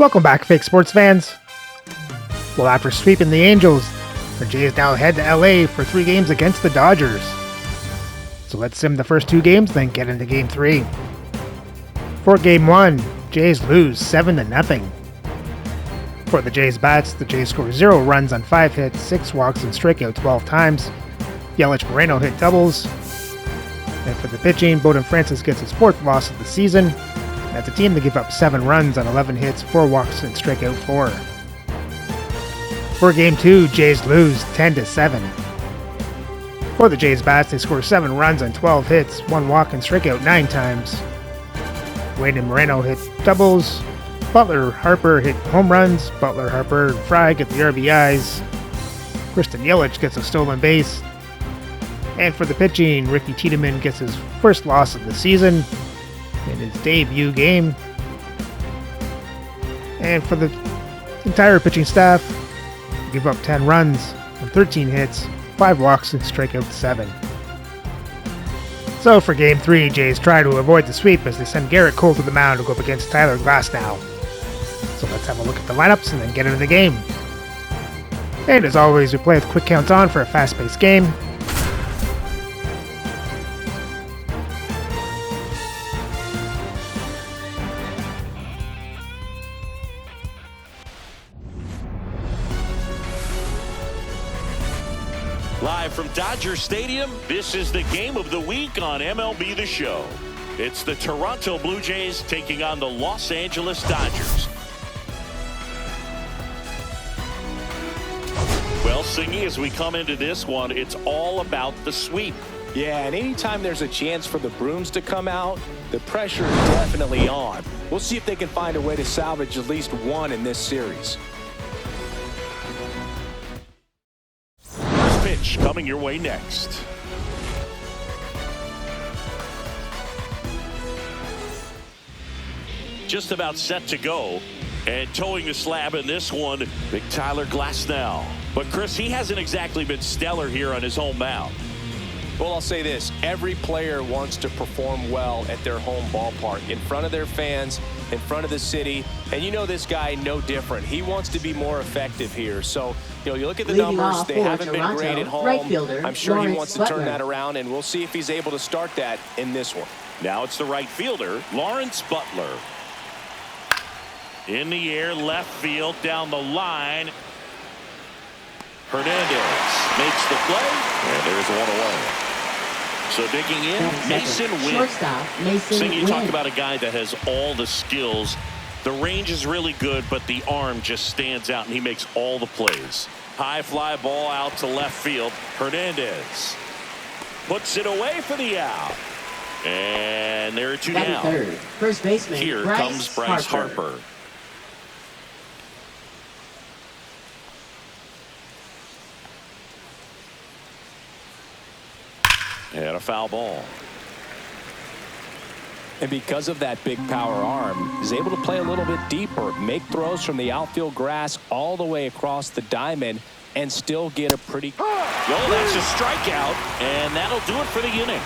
Welcome back, fake sports fans. Well, after sweeping the Angels, the Jays now head to LA for 3 games against the Dodgers. So let's sim the first 2 games, then get into Game 3. For Game 1, Jays lose 7-0. For the Jays bats, the Jays score 0 runs on 5 hits, 6 walks, and strike out 12 times. Yelich Moreno hit doubles. And for the pitching, Bowden Francis gets his 4th loss of the season. As a team, they give up 7 runs on 11 hits, 4 walks, and strike out 4. For Game 2, Jays lose 10-7. For the Jays bats, they score 7 runs on 12 hits, 1 walk, and strike out 9 times. Wade and Moreno hit doubles. Butler Harper hit home runs. Butler, Harper, and Fry get the RBIs. Kristen Yelich gets a stolen base. And for the pitching, Ricky Tiedemann gets his first loss of the season in his debut game. And for the entire pitching staff, they give up 10 runs on 13 hits, 5 walks, and strike out 7. So for Game 3, Jays try to avoid the sweep as they send Garrett Cole to the mound to go up against Tyler Glasnow. So let's have a look at the lineups and then get into the game. And as always, we play with quick counts on for a fast-paced game. Live from Dodger Stadium, this is the game of the week on MLB The Show. It's the Toronto Blue Jays taking on the Los Angeles Dodgers. Well, Singy, as we come into this one, it's all about the sweep. Yeah, and anytime there's a chance for the brooms to come out, the pressure is definitely on. We'll see if they can find a way to salvage at least one in this series. Pitch coming your way next. Just about set to go, and towing the slab in this one, big Tyler Glasnow. But Chris, he hasn't exactly been stellar here on his home mound. Well, I'll say this, every player wants to perform well at their home ballpark, in front of their fans, in front of the city, and you know this guy no different. He wants to be more effective here. So, you look at the numbers, they haven't been great at home. I'm sure he wants to turn that around, and we'll see if he's able to start that in this one. Now it's the right fielder, Lawrence Butler. In the air, left field, down the line. Hernandez makes the play, and there's one away. So digging in, Mason Wynn. You talk about a guy that has all the skills. The range is really good, but the arm just stands out, and he makes all the plays. High fly ball out to left field. Hernandez puts it away for the out. And there are 2 down. Third. First baseman, Here comes Bryce Harper. And a foul ball. And because of that big power arm, he's able to play a little bit deeper, make throws from the outfield grass all the way across the diamond, and still get a pretty... Oh, that's a strikeout, and that'll do it for the inning.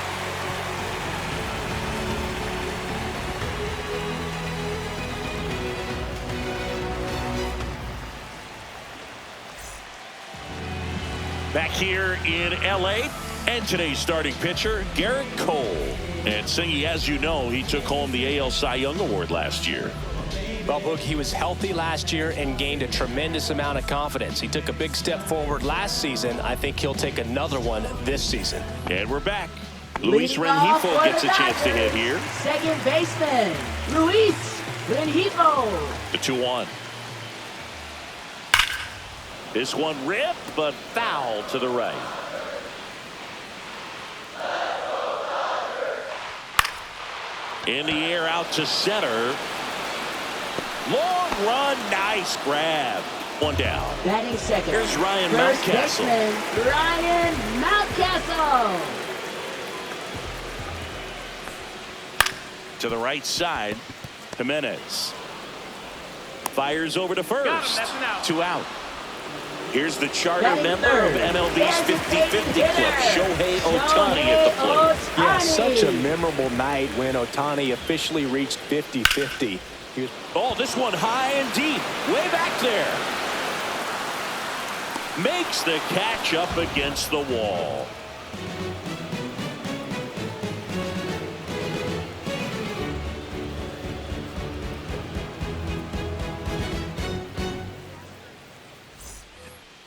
Back here in L.A., and today's starting pitcher, Garrett Cole. And Singy, as you know, he took home the AL Cy Young Award last year. Well, Boog, he was healthy last year and gained a tremendous amount of confidence. He took a big step forward last season. I think he'll take another one this season. And we're back. Luis Rengifo gets a chance to hit here. Second baseman, Luis Rengifo. The 2-1. This one ripped, but foul to the right. In the air out to center. Long run, nice grab. One down. Batting second. Here's Ryan First Mountcastle. Baseman, Ryan Mountcastle. To the right side, Jimenez. Fires over to first. 2 out. Here's the charter member of MLB's 50-50 club, Shohei Ohtani at the plate. Yeah, such a memorable night when Ohtani officially reached 50-50. Oh, this one high and deep. Way back there. Makes the catch up against the wall.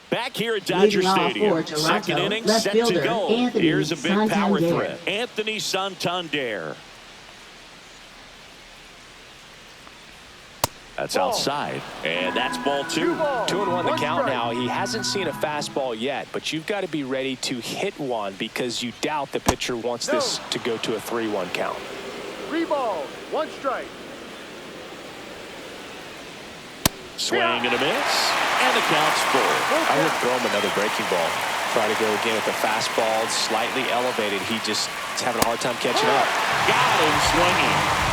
Back here at Dodger Stadium, second inning, set to go. Here's a big power threat. Anthony Santander. That's outside, and that's ball two. 2-1 the count now. He hasn't seen a fastball yet, but you've got to be ready to hit one because you doubt the pitcher wants this to go to a 3-1 count. 3 balls, 1 strike. Swing and a miss, and the count's full. I would throw him another breaking ball. Try to go again with the fastball, slightly elevated. He just is having a hard time catching up. Got him swinging.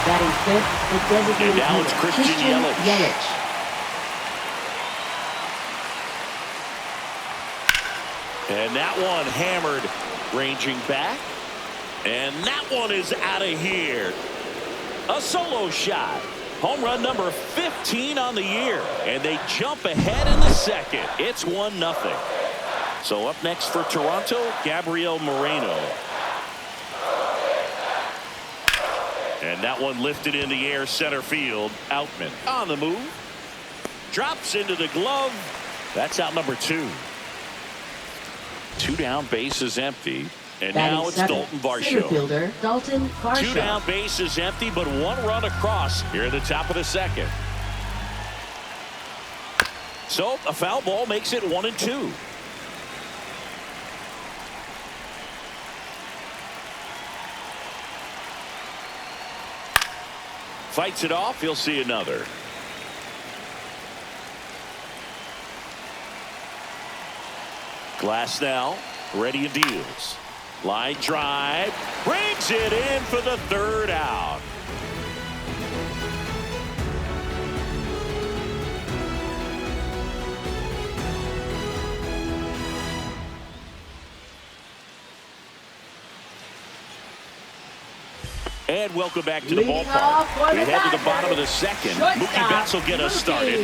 Batting fifth, the designated And now it's Christian Yelich. And that one hammered, ranging back. And that one is out of here. A solo shot. Home run number 15 on the year. And they jump ahead in the second. It's 1-0. So up next for Toronto, Gabriel Moreno. And that one lifted in the air, center field. Outman on the move. Drops into the glove. That's out number 2. 2 down, bases empty. And now it's Dalton Varsho. Fielder, Dalton Varsho. 2 down, bases empty, but 1 run across here at the top of the second. So a foul ball makes it 1-2. Fights it off. He'll see another. Glass now. Ready and deals. Line drive. Brings it in for the 3rd out. And welcome back to the ballpark. We head to the bottom of the second. Mookie Betts will get us started.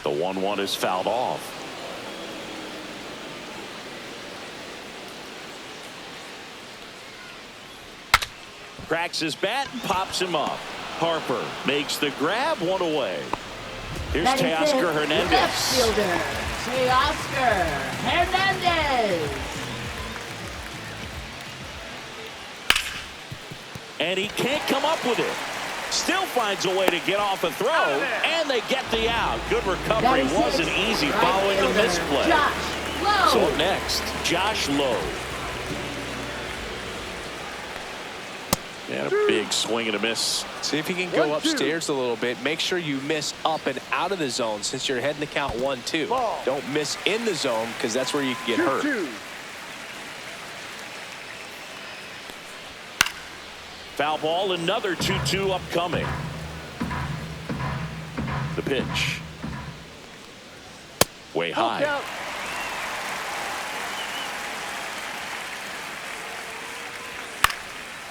The 1-1 is fouled off. Cracks his bat and pops him up. Harper makes the grab, 1 away. Here's Teoscar Hernandez. Left fielder, Teoscar Hernandez. And he can't come up with it. Still finds a way to get off a throw, and they get the out. Good recovery. Wasn't easy following the misplay. Josh Lowe. So next, Josh Lowe. And a big swing and a miss. See if he can go upstairs a little bit. Make sure you miss up and out of the zone since you're heading the count 1-2. Don't miss in the zone because that's where you can get hurt. Foul ball, another 2-2 upcoming. The pitch. Way high.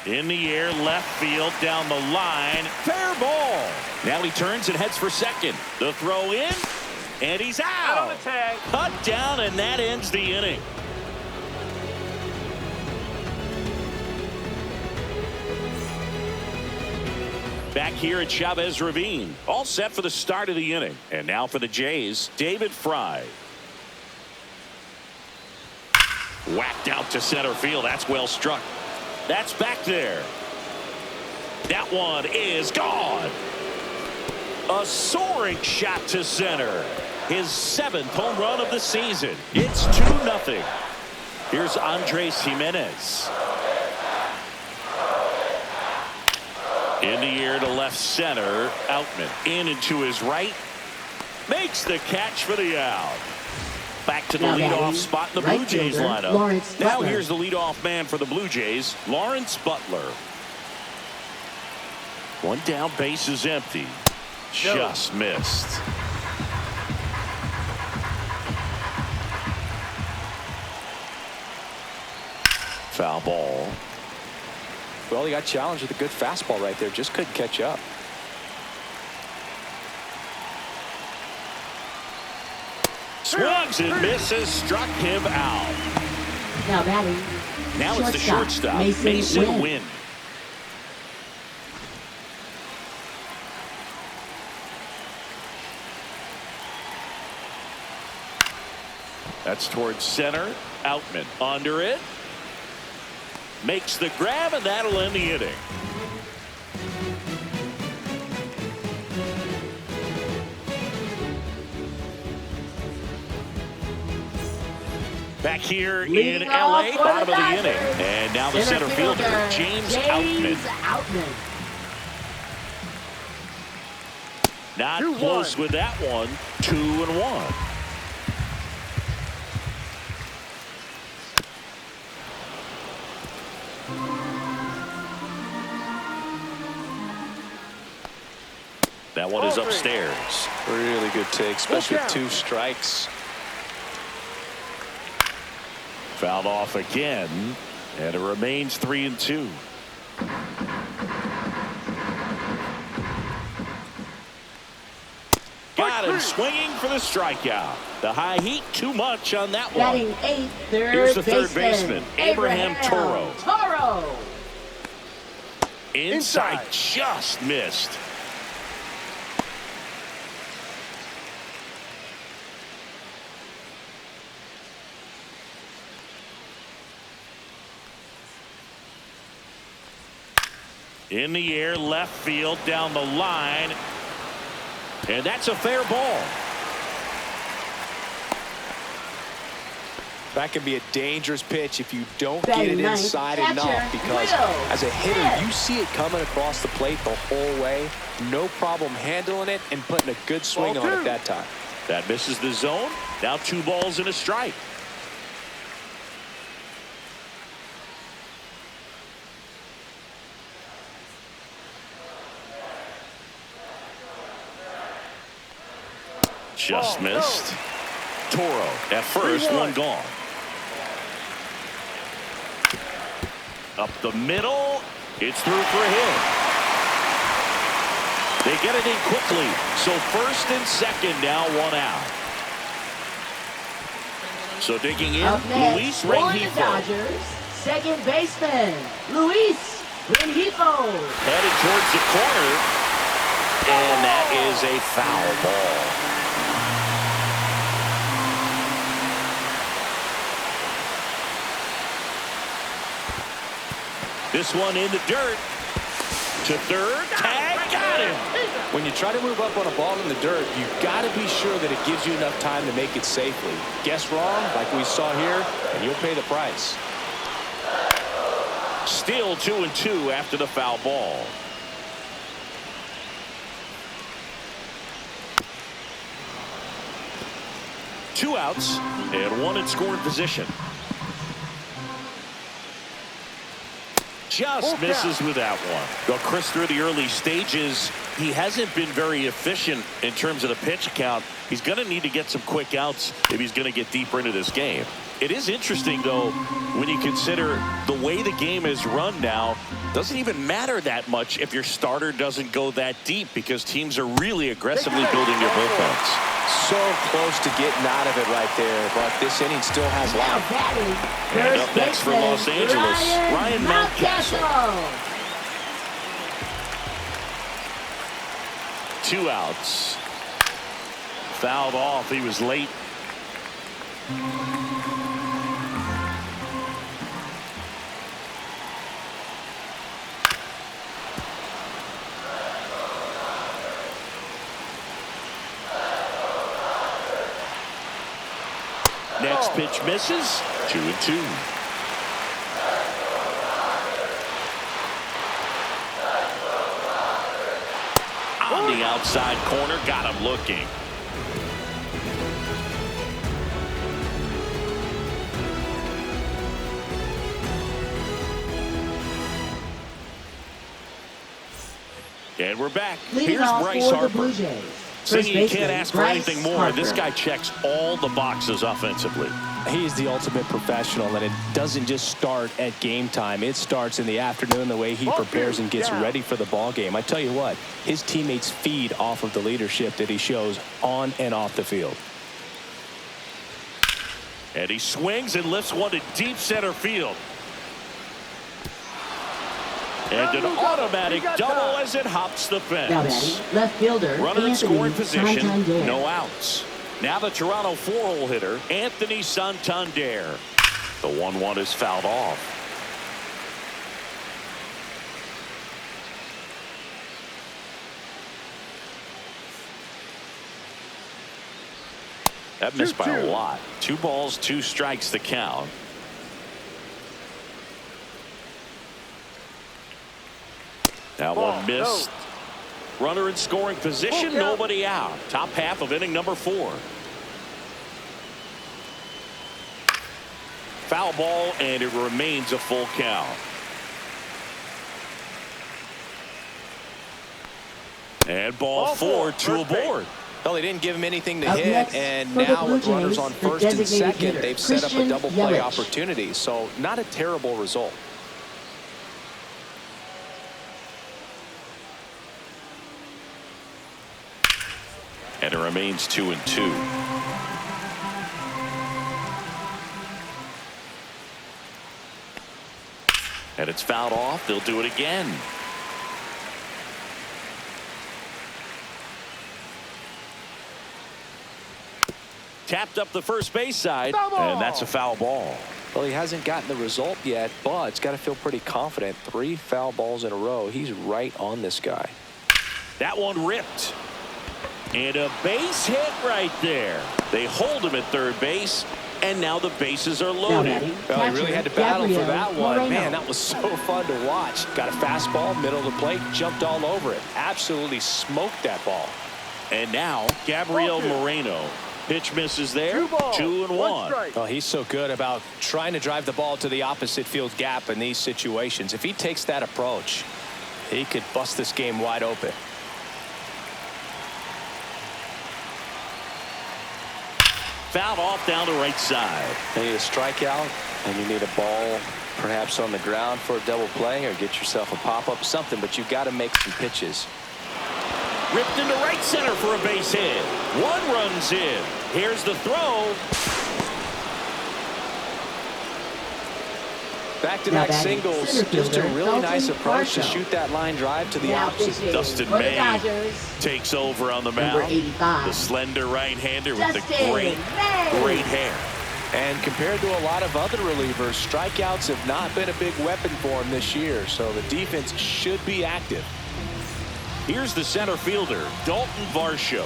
In the air, left field, down the line. Fair ball. Now he turns and heads for second. The throw in, and he's out. Cut down, and that ends the inning. Back here at Chavez Ravine. All set for the start of the inning. And now for the Jays, David Fry. Whacked out to center field. That's well struck. That's back there. That one is gone. A soaring shot to center. His 7th home run of the season. It's 2-0. Here's Andres Jimenez. In the air to left center. Outman in and to his right. Makes the catch for the out. Back to the leadoff spot in the Blue Jays lineup. Now here's the leadoff man for the Blue Jays, Lawrence Butler. 1 down, base is empty. Just missed. Foul ball. Well, he got challenged with a good fastball right there. Just couldn't catch up. Swings and misses. Struck him out. Now batting. Now it's the shortstop, Mason Wynn. That's towards center. Outman under it. Makes the grab, and that'll end the inning. Back here in LA, bottom of the inning. And now the center fielder, James Outman. Not close with that one. 2-1. That one is upstairs. Really good take, especially with 2 strikes. Fouled off again, and it remains 3-2. Got him swinging for the strikeout. The high heat, too much on that one. Batting 8th, Here's the third baseman, Abraham Toro. Inside, just missed. In the air, left field, down the line. And that's a fair ball. That can be a dangerous pitch if you don't get it inside enough, because as a hitter, you see it coming across the plate the whole way. No problem handling it and putting a good swing on it that time. That misses the zone. Now 2 balls and a strike. Just missed. Toro at first, 1 gone. Up the middle. It's through for a hit. They get it in quickly. So first and second now, 1 out. So digging in, Luis Rengifo. Dodgers, second baseman, Luis Rengifo. Headed towards the corner. And that is a foul ball. This one in the dirt. To third. Tag. Got him. When you try to move up on a ball in the dirt, you've got to be sure that it gives you enough time to make it safely. Guess wrong, like we saw here, and you'll pay the price. Still 2-2 after the foul ball. Two outs and 1 in scoring position. Just misses with that one. Well, Chris, through the early stages, he hasn't been very efficient in terms of the pitch count. He's going to need to get some quick outs if he's going to get deeper into this game. It is interesting, though, when you consider the way the game is run now. Doesn't even matter that much if your starter doesn't go that deep, because teams are really aggressively building their bullpens. So close to getting out of it right there, but this inning still has life. And up next for Los Angeles, Ryan Mountcastle. 2 outs. Fouled off. He was late. Next pitch misses. 2-2. On the outside corner, got him looking. And we're back. Here's Bryce Harper. Saying you can't baseman, ask for Bryce anything more. Harper. This guy checks all the boxes offensively. He's the ultimate professional, and it doesn't just start at game time. It starts in the afternoon, the way he prepares and gets ready for the ball game. I tell you what, his teammates feed off of the leadership that he shows on and off the field. And he swings and lifts one to deep center field. And an automatic double as it hops the Now fence. batting, left fielder, Runner in scoring Anthony position, Santander. no outs. Now the Toronto four-hole hitter, Anthony Santander. The 1-1 is fouled off. That missed by a lot. 2 balls, 2 strikes to count. That one missed. Runner in scoring position, nobody out. Top half of inning number 4. Foul ball, and it remains a full count. And ball 4, 2 aboard. Well, they didn't give him anything to Up hit, next, and for the now Blue with runners Jays, on the first and designated second, hitter, they've set up a Christian double play Yelich. opportunity. So not a terrible result. And it remains 2-2. And it's fouled off. They'll do it again. Tapped up the first base side, and that's a foul ball. Well, he hasn't gotten the result yet, but he's got to feel pretty confident. 3 foul balls in a row. He's right on this guy. That one ripped. And a base hit right there. They hold him at third base, and now the bases are Now loaded. batting, Well, he really had to battle for Gabriel that one. Moreno. Man, that was so fun to watch. Got a fastball, middle of the plate, jumped all over it. Absolutely smoked that ball. And now, Gabriel Moreno. Pitch misses there. 2-1. Well, he's so good about trying to drive the ball to the opposite field gap in these situations. If he takes that approach, he could bust this game wide open. Fouled off down the right side. You need a strikeout, and you need a ball perhaps on the ground for a double play, or get yourself a pop-up, something, but you've got to make some pitches. Ripped into right center for a base hit. 1 runs in. Here's the throw. Back-to-back singles. Center Just a fielder, really nice Dalton approach to Varsho. shoot that line drive to the Now opposite. pitching Dustin for the May Dodgers, takes over on the number mound. 85. The slender right-hander with the Dustin great May. hair. And compared to a lot of other relievers, strikeouts have not been a big weapon for him this year, so the defense should be active. Here's the center fielder, Dalton Varsho.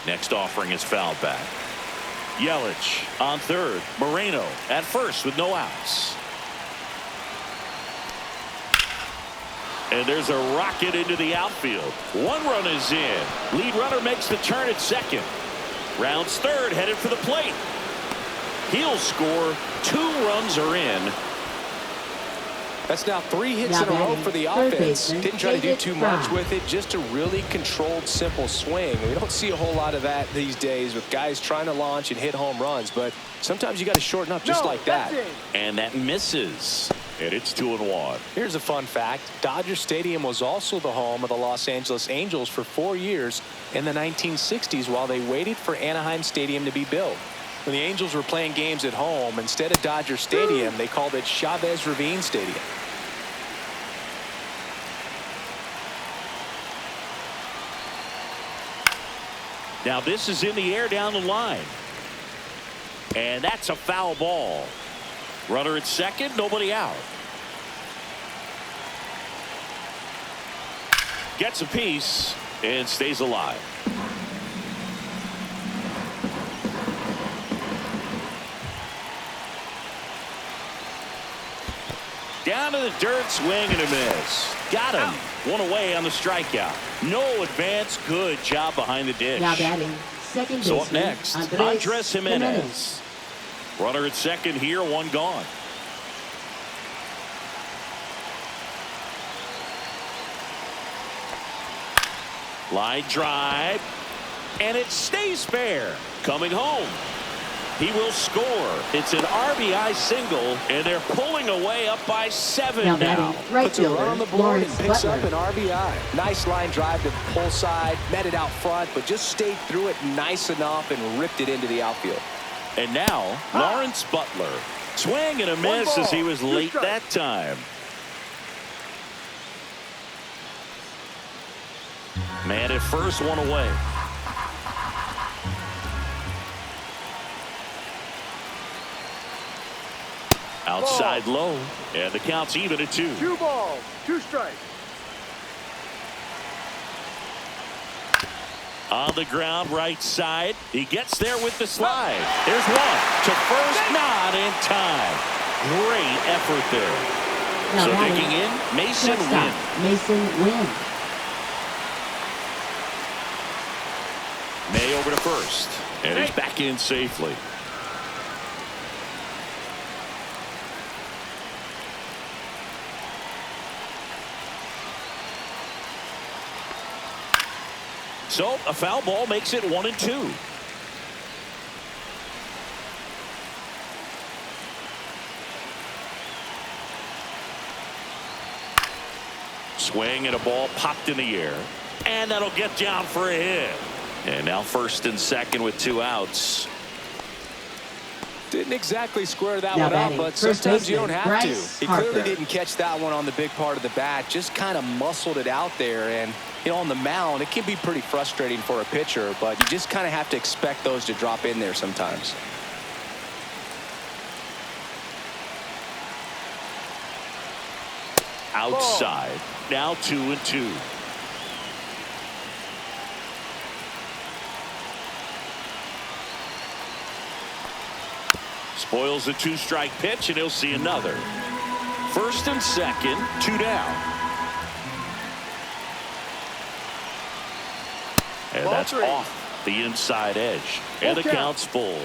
Next offering is fouled back. Yelich on third. Moreno at first with no outs. And there's a rocket into the outfield. 1 run is in. Lead runner makes the turn at second. Rounds third, headed for the plate. He'll score. 2 runs are in. That's now 3 hits Now in a row batting, for the third offense. baseman, Didn't try to do David too much Fry. with it, just a really controlled, simple swing. We don't see a whole lot of that these days with guys trying to launch and hit home runs, but sometimes you got to shorten up just like that. And that misses. And it's 2-1. Here's a fun fact. Dodger Stadium was also the home of the Los Angeles Angels for 4 years in the 1960s while they waited for Anaheim Stadium to be built. When the Angels were playing games at home, instead of Dodger Stadium, they called it Chavez Ravine Stadium. Now this is in the air down the line. And that's a foul ball. Runner at second, nobody out. Gets a piece and stays alive. Down to the dirt, swing and a miss. Got him. 1 away on the strikeout. No advance. Good job behind the dish. Now batting, second So baseman, up next, Andres Jimenez. Runner at second here, 1 gone. Line drive. And it stays fair. Coming home. He will score. It's an RBI single, and they're pulling away up by 7 now. Right Puts a run on the board and picks Butler. up an RBI. Nice line drive to the pull side. Met it out front, but just stayed through it nice enough and ripped it into the outfield. And now, Lawrence Butler. Swing and a miss as he was late that time. Man at first, one away. Outside low, and the count's even at 2. 2 balls, 2 strikes. On the ground, right side. He gets there with the slide. There's one. To first, not in time. Great effort there. Now So batting, digging in, Mason Wynn. Mason Wynn. May over to first. And he's back in safely. So a foul ball makes it 1-2. Swing and a ball popped in the air. And that'll get down for a hit. And now first and second with 2 outs. Didn't exactly square that Now one up, batting, but first sometimes you don't baseman, have Bryce to. He clearly Harper. didn't catch that one on the big part of the bat. Just kind of muscled it out there. And, you know, on the mound, it can be pretty frustrating for a pitcher, but you just kind of have to expect those to drop in there sometimes. Outside. Now 2-2. Spoils a 2-strike pitch, and he'll see another. First and second, 2 down. And Ball that's 3. off the inside edge. And the Full count. count's full.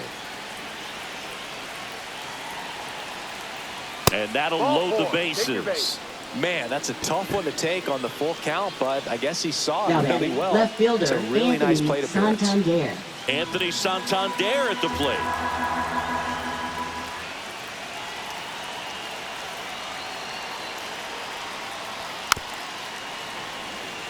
And that'll Ball load the 4. Take your bases. base. Man, that's a tough one to take on the full count, but I guess he saw Now it really batting, well. left fielder It's a really Anthony nice plate appearance. Santander. Anthony Santander at the plate.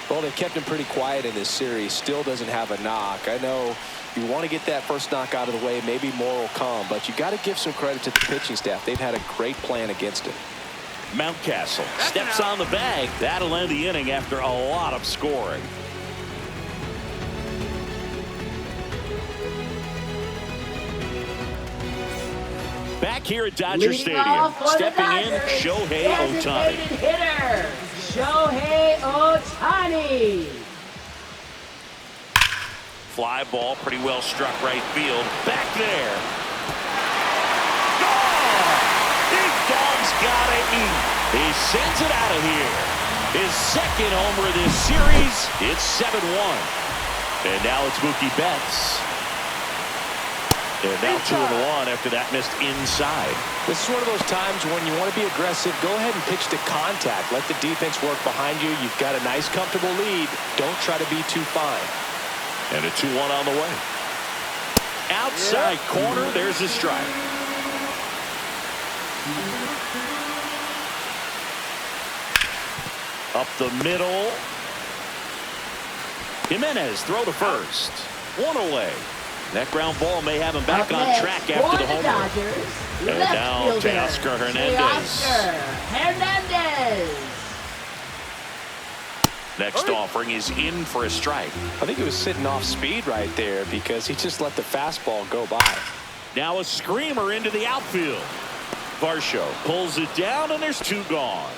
Well, they kept him pretty quiet in this series. Still doesn't have a knock. I know you want to get that first knock out of the way. Maybe more will come, but you got to give some credit to the pitching staff. They've had a great plan against him. Mountcastle steps on the bag. That'll end the inning after a lot of scoring. Back here at Dodger Leading Stadium, off for the stepping in, Dodgers, Shohei designated Ohtani. hitter, Shohei Ohtani. Fly ball, pretty well struck right field. Back there. Gone! Big Dog's gotta eat. He sends it out of here. His second homer of this series. It's 7-1. And now it's Mookie Betts. And now 2-1 after that missed inside. This is one of those times when you want to be aggressive. Go ahead and pitch to contact. Let the defense work behind you. You've got a nice, comfortable lead. Don't try to be too fine. And a 2-1 on the way. Outside corner, there's a strike. Up the middle. Jimenez throw to first. 1 away. That ground ball may have him back Up on next track for after the the homer. Dodgers, And left now fielder, Teoscar Hernandez. Teoscar Hernandez. Next offering is in for a strike. I think he was sitting off speed right there because he just let the fastball go by. Now a screamer into the outfield. Varsho pulls it down, and there's 2 gone.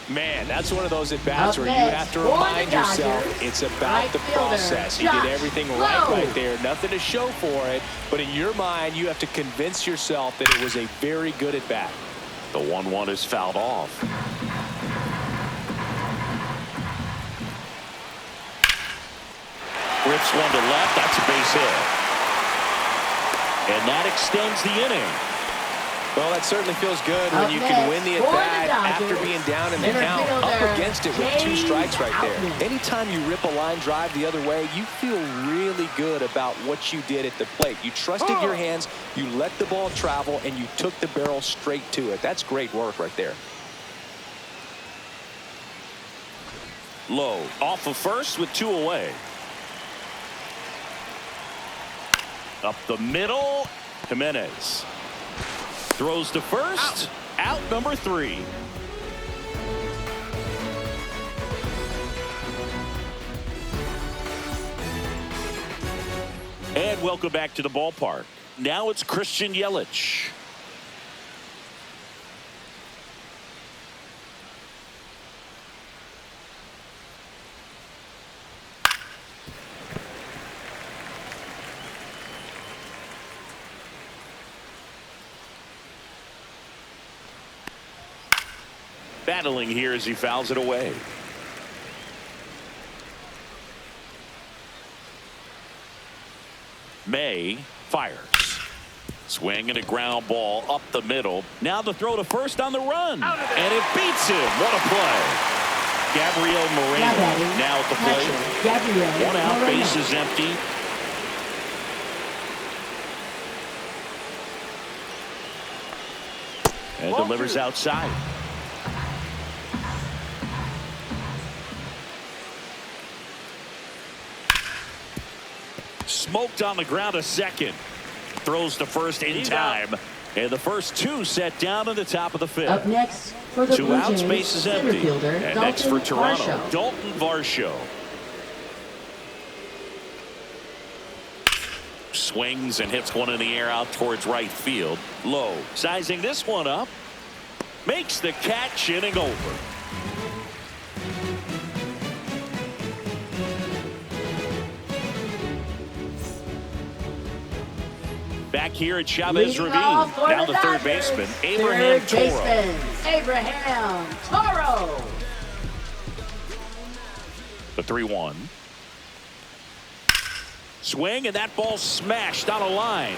Man, that's one of those at-bats Up where you next have to for the remind yourself Dodgers, it's about right the fielder, process. He Josh did everything Lowe. right there. Nothing to show for it. But in your mind, you have to convince yourself that it was a very good at-bat. The 1-1 is fouled off. Rips one to left. That's a base hit. And that extends the inning. Well, that certainly feels good when Up you can win next the for the at-bat after Dodgers, being down in the center count. Up fielder, against cinched it with 2 strikes right there. Anytime you rip a line drive the other way, you feel really good about what you did at the plate. You trusted your hands, you let the ball travel, and you took the barrel straight to it. That's great work right there. Low off of first with 2 away. Up the middle, Jimenez throws to first. Out number 3. And welcome back to the ballpark. Now it's Christian Yelich. Battling here as he fouls it away. May fires. Swing and a ground ball up the middle. Now the throw to first on the run. And it beats him. What a play. Gabriel Moreno now at the plate. 1 out, base is empty. And delivers outside. Smoked on the ground a second. Throws to first in time. And the first 2 set down in the top of the 5th. Up next for the 2 Blue outs, Jays, base is empty. And next for Toronto, Dalton Varsho. Swings and hits one in the air out towards right field. Low, sizing this one up. Makes the catch, inning over. Back here at Chavez Ravine. Now the third baseman, Abraham Toro. Abraham Toro. The 3-1. Swing, and that ball smashed on a line.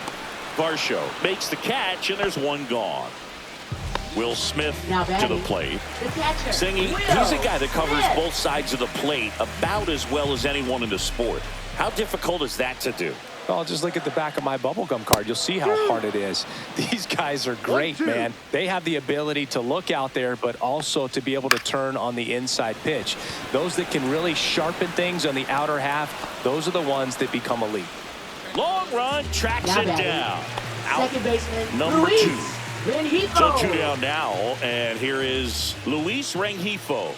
Varsho makes the catch, and there's 1 gone. Will Smith to the plate. Singy, he's a guy that covers both sides of the plate about as well as anyone in the sport. How difficult is that to do? Well, just look at the back of my bubblegum card. You'll see how hard it is. These guys are great, man. They have the ability to look out there, but also to be able to turn on the inside pitch. Those that can really sharpen things on the outer half, those are the ones that become elite. Long run, tracks it down. Out. Second baseman, Number Luis 2. Rengifo. So 2 down now, and here is Luis Rengifo.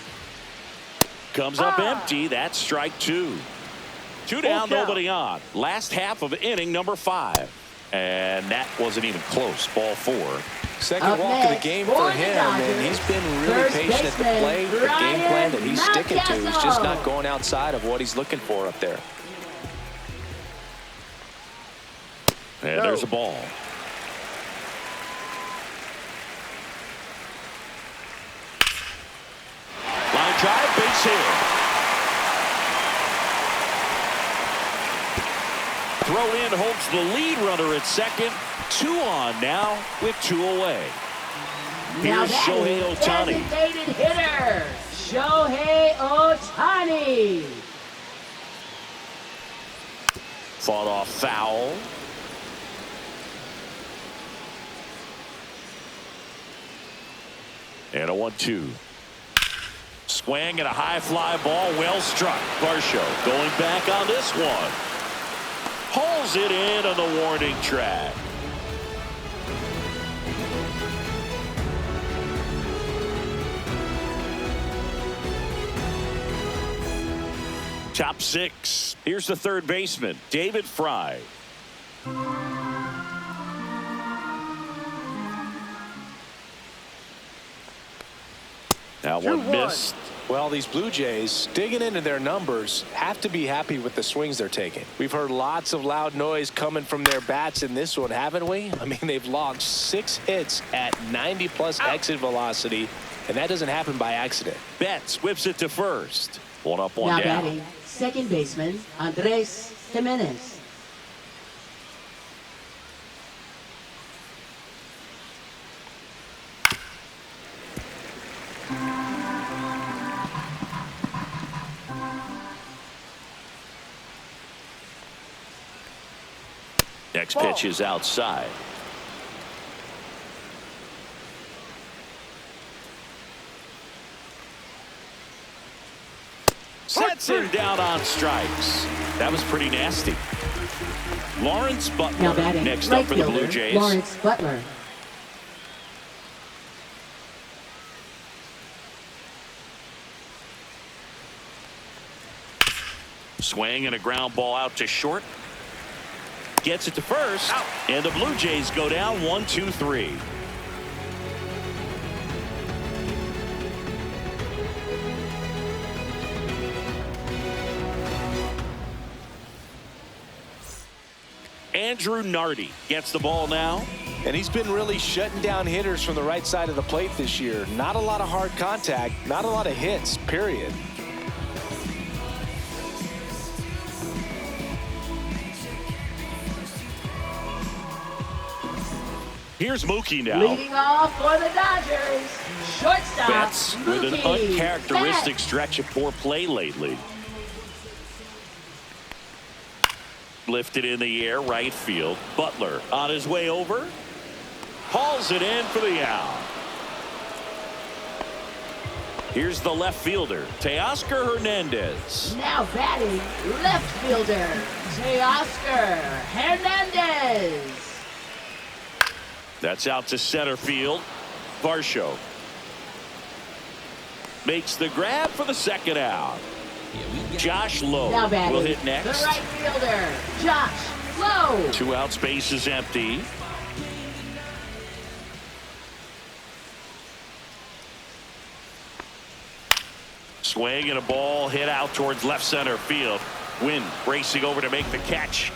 Comes up empty. That's strike 2. 2 down, nobody on. Last half of inning number 5. And that wasn't even close. Ball 4. Second walk of the game for him, and he's been really patient at the plate. The game plan that he's sticking to is just not going outside of what he's looking for up there. And there's a ball. Line drive, base hit. Throw in holds the lead runner at second. 2 on now with 2 away. Here's Shohei Ohtani. Designated hitter, Shohei Ohtani. Fought off foul. And a 1-2. Swing and a high fly ball, well struck. Varsho going back on this one. Hauls it in on the warning track. Top 6. Here's the third baseman, David Fry. Now one missed. Well, these Blue Jays, digging into their numbers, have to be happy with the swings they're taking. We've heard lots of loud noise coming from their bats in this one, haven't we? I mean, they've launched 6 hits at 90+ exit velocity, and that doesn't happen by accident. Betts whips it to first. 1 up, 1 Now down. batting, second baseman, Andres Jimenez. Next pitch is outside. Sets him down on strikes. That was pretty nasty. Lawrence Butler Now batting, next right up for the Blue fielder, Jays. Lawrence Butler. Swing and a ground ball out to short. Gets it to first. Out. And the Blue Jays go down 1-2-3. Andrew Nardi gets the ball now. And he's been really shutting down hitters from the right side of the plate this year. Not a lot of hard contact, not a lot of hits, period. Here's Mookie now. Leading off for the Dodgers, shortstop Betts with an Mookie uncharacteristic Betts. stretch of poor play lately. Lifted in the air, right field. Butler on his way over. Hauls it in for the out. Here's the left fielder, Teoscar Hernandez. Now batting, left fielder, Teoscar Hernandez. That's out to center field. Varsho makes the grab for the second out. Josh Lowe Now batting, will hit next. the right fielder, Josh Lowe. 2 out, space is empty. Swing and a ball hit out towards left center field. Wynn racing over to make the catch.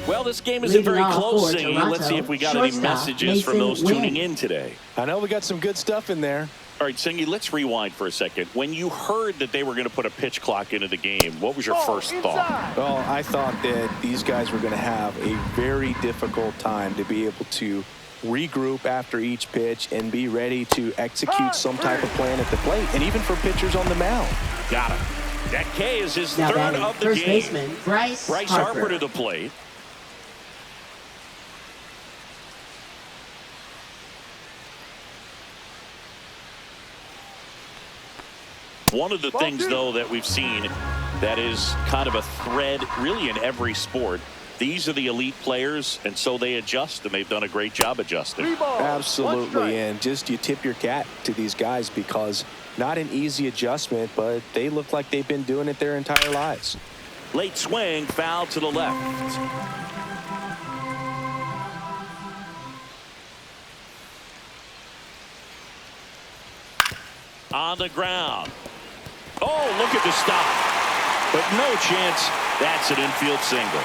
Well, this game isn't very close, Zingy. Let's see if we got any messages from those tuning in today. I know we got some good stuff in there. All right, Zingy, let's rewind for a second. When you heard that they were going to put a pitch clock into the game, what was your first thought? Well, I thought that these guys were going to have a very difficult time to be able to regroup after each pitch and be ready to execute some type of plan at the plate, and even for pitchers on the mound. Got him. That K is his Now third batting, of the first game. baseman, Bryce Harper to the plate. One of the things, though, that we've seen that is kind of a thread really in every sport, these are the elite players, and so they adjust, and they've done a great job adjusting. Absolutely, and just you tip your cap to these guys because not an easy adjustment, but they look like they've been doing it their entire lives. Late swing, foul to the left. On the ground. Oh, look at the stop. But no chance. That's an infield single.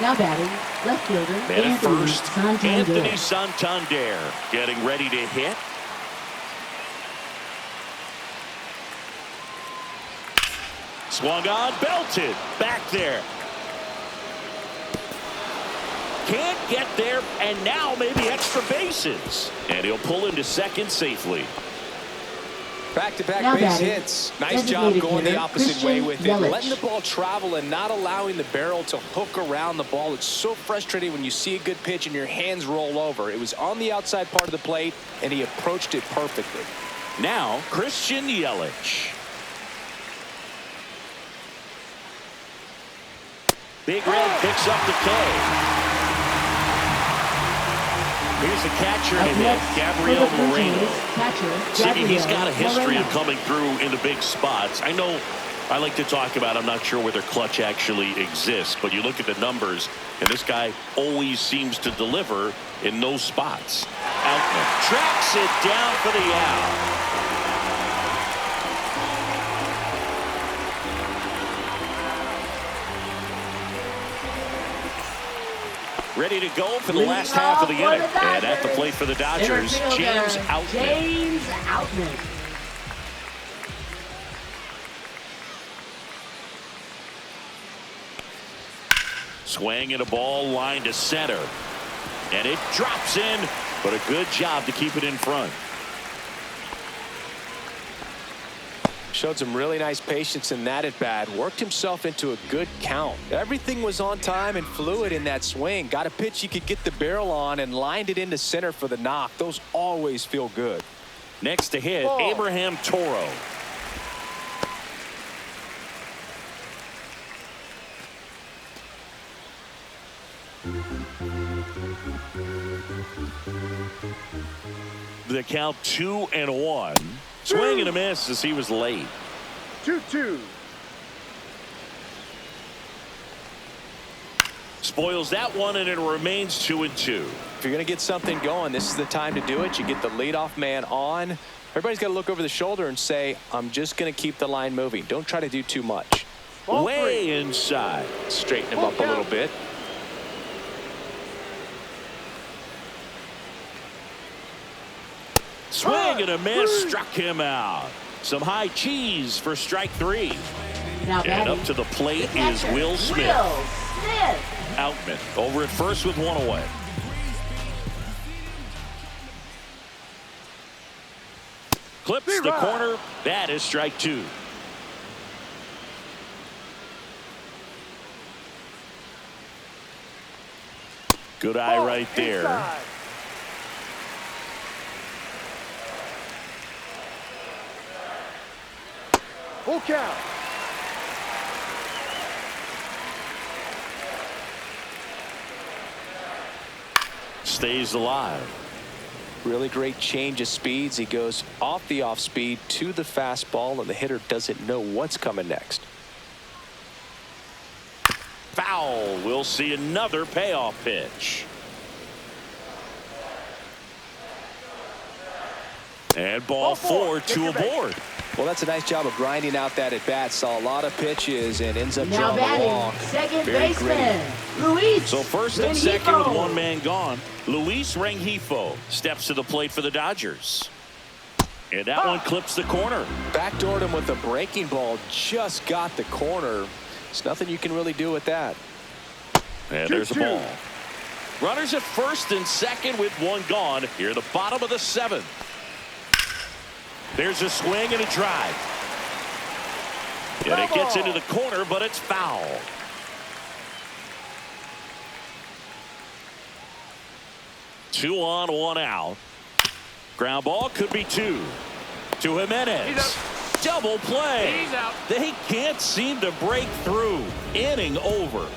Now batting, left fielder, Man at Anthony first, Santander. Anthony Santander getting ready to hit. Swung on, belted. Back there. Can't get there, and now maybe extra bases. And he'll pull into second safely. Back-to-back Now base batting, hits. Nice job going the opposite way with it. Yelich. Letting the ball travel and not allowing the barrel to hook around the ball. It's so frustrating when you see a good pitch and your hands roll over. It was on the outside part of the plate, and he approached it perfectly. Now, Christian Yelich. Big Red picks up the K. Here's the catcher to hit, Gabriel Moreno. Siggy, he's got a history of coming through in the big spots. I know I like to talk about, I'm not sure whether clutch actually exists, but you look at the numbers, and this guy always seems to deliver in those spots. Outman tracks it down for the out. Ready to go for the last half of the inning. And at the plate for the Dodgers, James Outman. Swing and a ball line to center. And it drops in, but a good job to keep it in front. Showed some really nice patience in that at bat. Worked himself into a good count. Everything was on time and fluid in that swing. Got a pitch he could get the barrel on and lined it into center for the knock. Those always feel good. Next to hit, Abraham Toro. The count 2-1. Swing and a miss as he was late. 2-2. Spoils that one, and it remains 2-2. If you're going to get something going, this is the time to do it. You get the leadoff man on. Everybody's got to look over the shoulder and say, I'm just going to keep the line moving. Don't try to do too much. Way inside. Straighten him up a little bit. Swing and a miss, struck him out. Some high cheese for strike 3. Now And up to the plate is Will Smith. Outman over at first with one away. Clips the corner. That is strike 2. Good eye right there. Inside. Full count. Stays alive. Really great change of speeds. He goes off the off speed to the fastball, and the hitter doesn't know what's coming next. Foul. We'll see another payoff pitch. And ball 4, 2 aboard. Well, that's a nice job of grinding out that at bat. Saw a lot of pitches and ends up Now drawing a batting, walk. second Very baseman, Luis So first and second with Rengifo. one man gone. Luis Rengifo steps to the plate for the Dodgers. And that one clips the corner. Backdoored him with a breaking ball. Just got the corner. There's nothing you can really do with that. And there's a ball. Runners at first and second with one gone. Here at the bottom of the 7th. There's a swing and a drive. And it gets into the corner, but it's foul. Two on, one out. Ground ball could be 2. To Jimenez. Double play. He's out. They can't seem to break through. Inning over.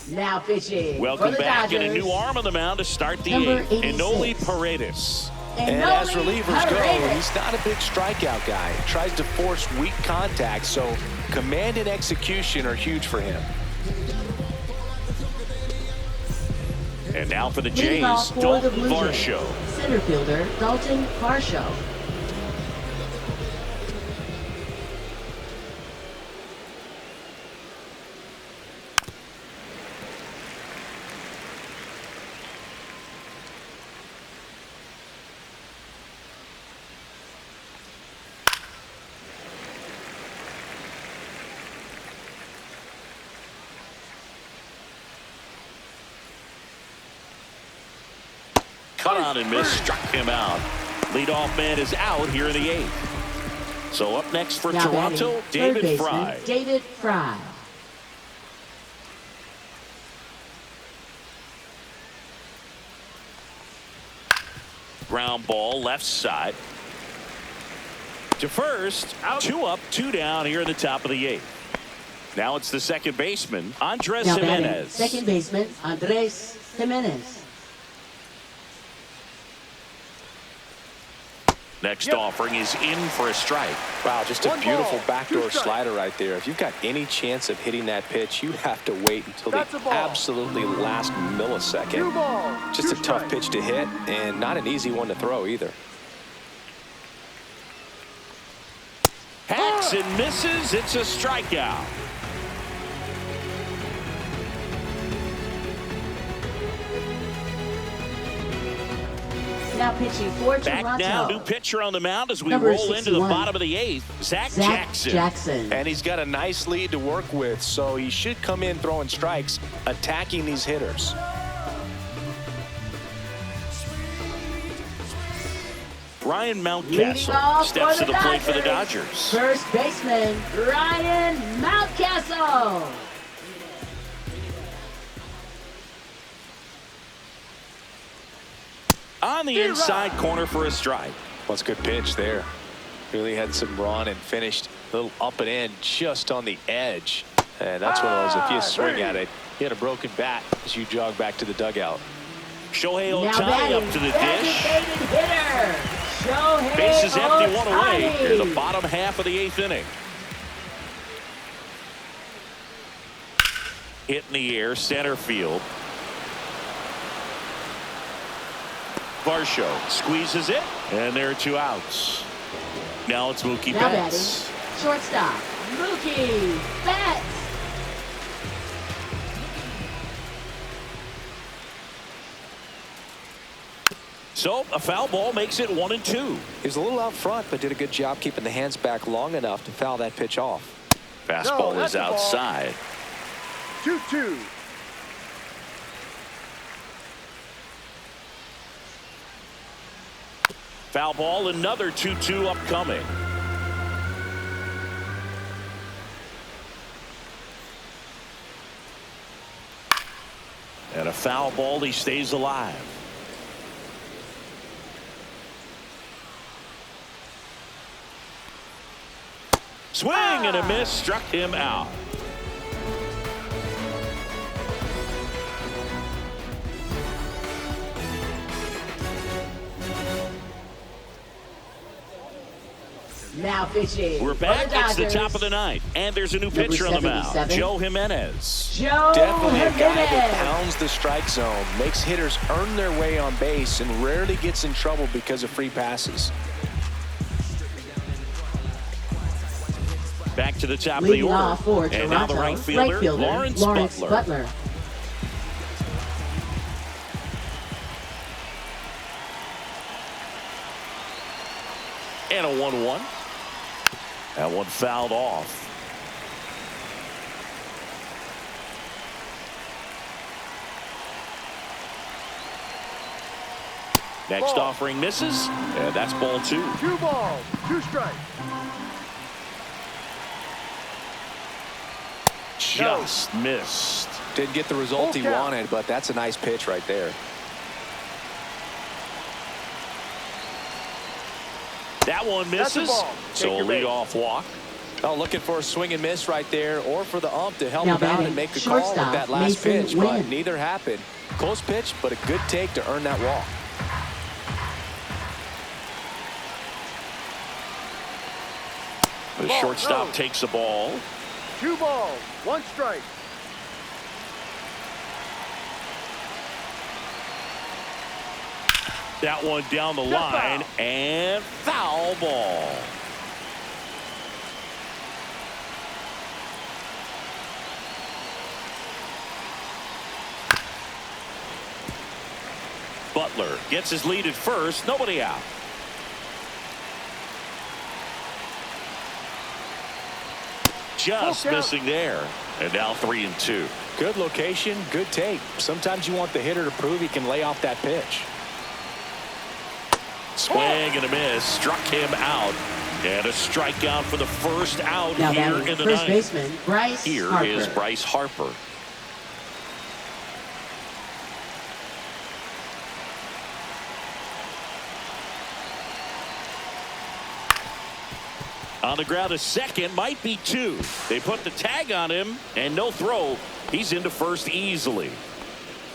Now pitching Welcome for the back, Dodgers. and a new arm on the mound to start the Number 8th. Enoli 86. Paredes. And as Enoli relievers go, Paredes. he's not a big strikeout guy. Tries to force weak contact, so command and execution are huge for him. And now for the Leading off Jays, for the Dalton Blue Jays, Varsho. center fielder Dalton Varsho. Cut on and miss, struck him out. Leadoff man is out here in the 8th. So up next for Now Toronto, batting, third David baseman, Fry. David Fry. Ground ball left side. To first, 2 up, 2 down here in the top of the 8th. Now it's the second baseman, Andres Now batting, Jimenez. second baseman Andres Jimenez. Next offering is in for a strike. Wow, just a One beautiful ball, backdoor 2 strikes. slider right there. If you've got any chance of hitting that pitch, you have to wait until That's the a ball. absolutely last 2 millisecond. balls. Just 2 a tough strikes. pitch to hit and not an easy one to throw either. Hacks and misses. It's a strikeout. Now pitching for Back Toronto. now, new pitcher on the mound as we Number roll into the 61. bottom of the 8th. Zach Jackson. And he's got a nice lead to work with, so he should come in throwing strikes, attacking these hitters. Ryan Leading Mountcastle off steps to for the plate for the Dodgers. First baseman, Ryan Mountcastle. On the inside corner for a strike. Well, it's a good pitch there. Really had some run and finished a little up and in just on the edge. And that's one of those, if you swing at it, you had a broken bat as you jog back to the dugout. Shohei Now Ohtani batting, up to the dish. designated hitter, Shohei Bases empty, one away. Ohtani. In the bottom half of the 8th inning. Hit in the air, center field. Varsho squeezes it, and there are 2 outs. Now it's Mookie Now Betts. batting, shortstop, Mookie Betts. So a foul ball makes it 1-2. He was a little out front, but did a good job keeping the hands back long enough to foul that pitch off. Fastball No, is that's a ball. outside. 2-2. Foul ball, another 2-2 upcoming. And a foul ball, he stays alive. Swing and a miss, struck him out. Now pitching. We're for back. It's the Dodgers, top of the 9th, and there's a new Number pitcher on the mound, 77. Joe Jimenez. Joe Definitely a guy that Jimenez. pounds the strike zone, makes hitters earn their way on base, and rarely gets in trouble because of free passes. Back to the top of the Leading off for order, and now the Toronto, right fielder, Lawrence Butler. And a 1-1. That one fouled off. Next Ball. offering misses, and that's ball 2. 2 balls, 2 strikes. Just missed. Didn't get the result he Full count. wanted, but that's a nice pitch right there. That one That's a misses. ball. So Take a your base. leadoff walk. Oh, looking for a swing and miss right there, or for the ump to help Now him out batting, and make the call with shortstop, that last Mason pitch, but Wynn. neither happened. Close pitch, but a good take to earn that walk. The Ball, shortstop no. takes the ball. 2 balls, 1 strike. That one down the line, and foul ball. Butler gets his lead at first, nobody out. Just Full count. missing there, and now 3-2. Good location, good take. Sometimes you want the hitter to prove he can lay off that pitch. Swing and a miss, struck him out, and a strikeout for the first out Now here batting, in the first 9th. baseman, Bryce Here Harper. is Bryce Harper. On the ground, a second, might be 2. They put the tag on him, and no throw. He's into first easily.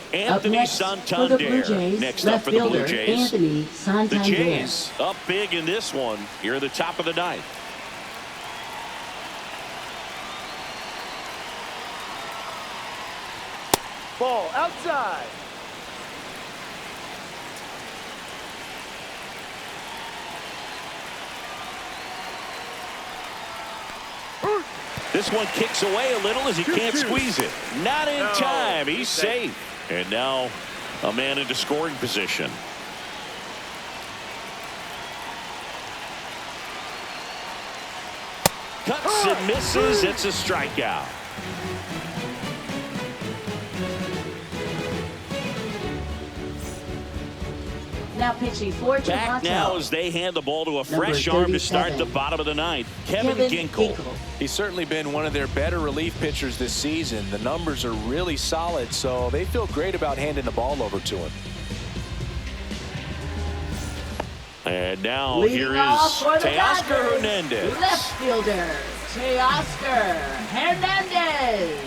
Up Anthony next for the Blue Santander. Jays, Next up left for the Blue fielder Jays. Anthony The Santander. Jays up big in this one. Here at the top of the 9th. Ball outside. This one kicks away a little as he can't 2-2. squeeze it. Not in No. time. He's safe. And now a man into scoring position. Cuts and misses. It's a strikeout. Now pitching for Back Toronto. now as they hand the ball to a Number fresh arm to 37. start the bottom of the ninth. Kevin Ginkel. He's certainly been one of their better relief pitchers this season. The numbers are really solid, so they feel great about handing the ball over to him. And now Leading here off is for the Teoscar Dodgers, Hernandez. Left fielder, Teoscar Hernandez.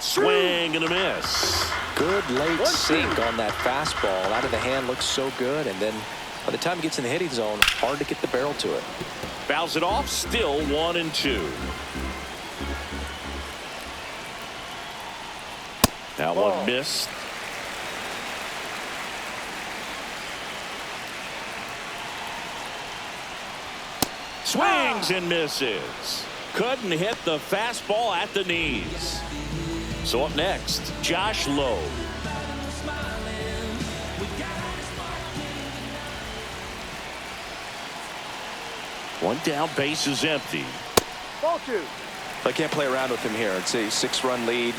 Swing and a miss. Good late sink on that fastball. Out of the hand, looks so good, and then by the time it gets in the hitting zone, hard to get the barrel to it. Fouls it off, still 1-2. Now one missed. Swings and misses. Couldn't hit the fastball at the knees. So up next, Josh Lowe. One down, base is empty. Ball 2. I can't play around with him here. It's a 6-run lead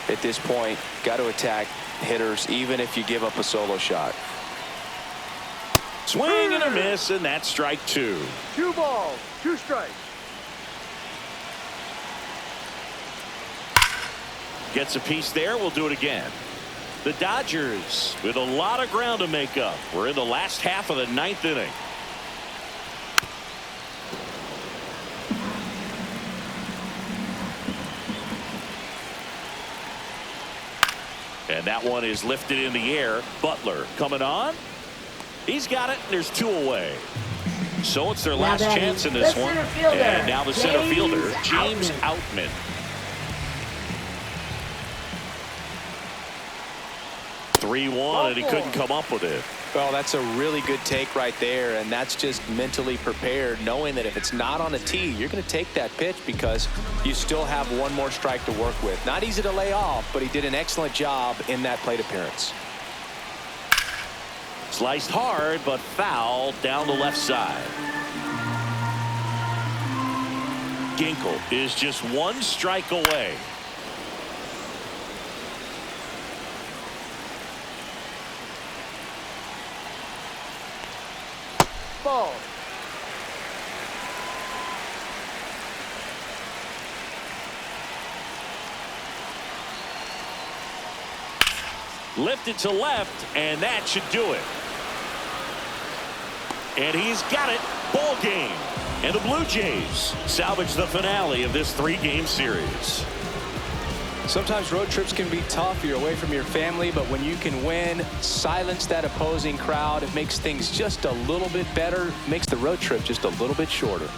at this point. Got to attack hitters even if you give up a solo shot. Swing and a miss, and that's strike 2. 2 balls, 2 strikes. Gets a piece there. We'll do it again. The Dodgers with a lot of ground to make up. We're in the last half of the 9th inning. And that one is lifted in the air. Butler coming on. He's got it, and there's 2 away. So it's their last chance in this one. And now the center fielder, James Outman. (3-1), and he couldn't come up with it. Well, that's a really good take right there, and that's just mentally prepared, knowing that if it's not on a tee, you're going to take that pitch because you still have one more strike to work with. Not easy to lay off, but he did an excellent job in that plate appearance. Sliced hard, but foul down the left side. Ginkel is just 1 strike away. Ball. Lifted to left, and that should do it. And he's got it. Ball game. And the Blue Jays salvage the finale of this 3-game series. Sometimes road trips can be tough. You're away from your family, but when you can win, silence that opposing crowd, it makes things just a little bit better, makes the road trip just a little bit shorter.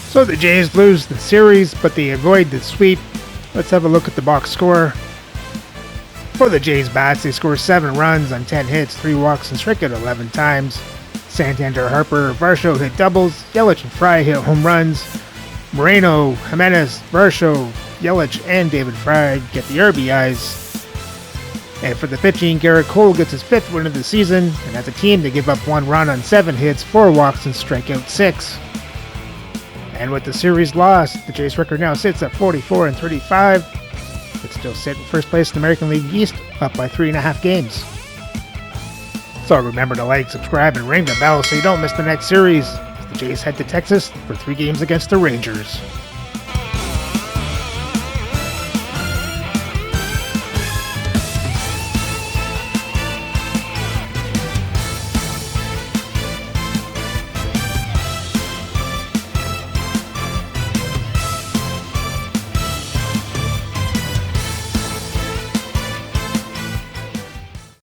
So the Jays lose the series, but they avoid the sweep. Let's have a look at the box score. For the Jays bats, they score 7 runs on 10 hits, 3 walks, and struck out 11 times. Santander, Harper, Varsho hit doubles. Yelich and Fry hit home runs. Moreno, Jimenez, Varsho, Yelich, and David Fry get the RBIs. And for the pitching, Garrett Cole gets his 5th win of the season, and as a team, they give up 1 run on 7 hits, 4 walks, and strike out 6. And with the series lost, the Jays record now sits at 44-35. But still sit in first place in the American League East, up by 3.5 games. So remember to like, subscribe, and ring the bell so you don't miss the next series. The Jays head to Texas for 3 games against the Rangers.